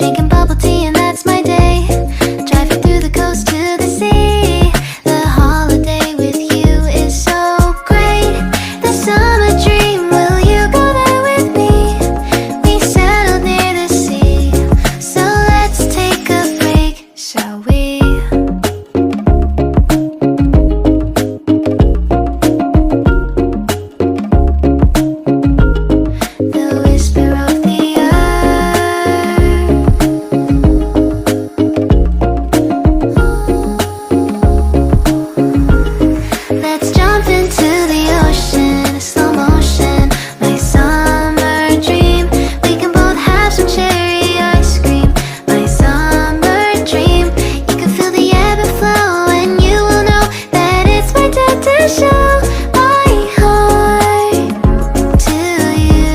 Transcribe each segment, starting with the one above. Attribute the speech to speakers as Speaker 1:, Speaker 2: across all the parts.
Speaker 1: drinking bubble tea and that's my day. Driving through the coast to the sea. The holiday with you is so great. The summer dream, will you go there with me? We settled near the sea, so let's take a break, shall we? The whisper of the Let's jump into the ocean, slow motion, my summer dream. We can both have some cherry ice cream, my summer dream. You can feel the ebb and flow, and you will know that it's my time to show my heart to you,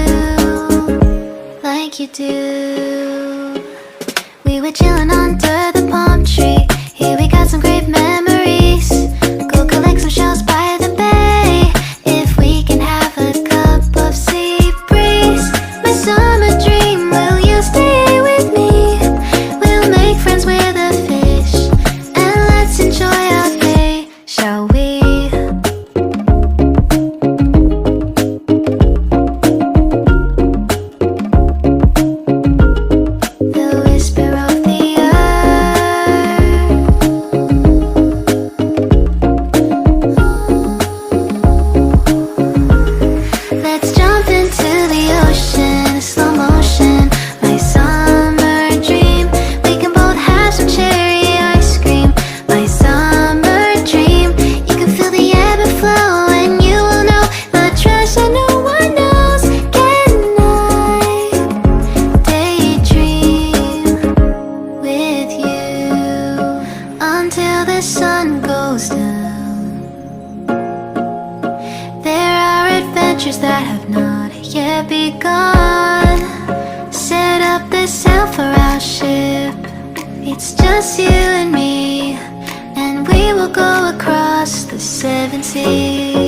Speaker 1: like you do. We were chilling under the palm tree. Here we got some great memories. Go collect some shells by the bay. If we can have a cup of sea breeze. My summer dream, will you stay with me? We'll make friends with the fish, and let's enjoy our day, shall we? The whisper of the Let's jump into the ocean, slow motion, my summer dream. We can both have some cherry ice cream, my summer dream. You can feel the ebb and flow, and you will know the treasure no one knows. Can I daydream with you until the sun goes down? There are adventures that have not yet begun. Set up the sail for our ship. It's just you and me, and we will go across the seven seas.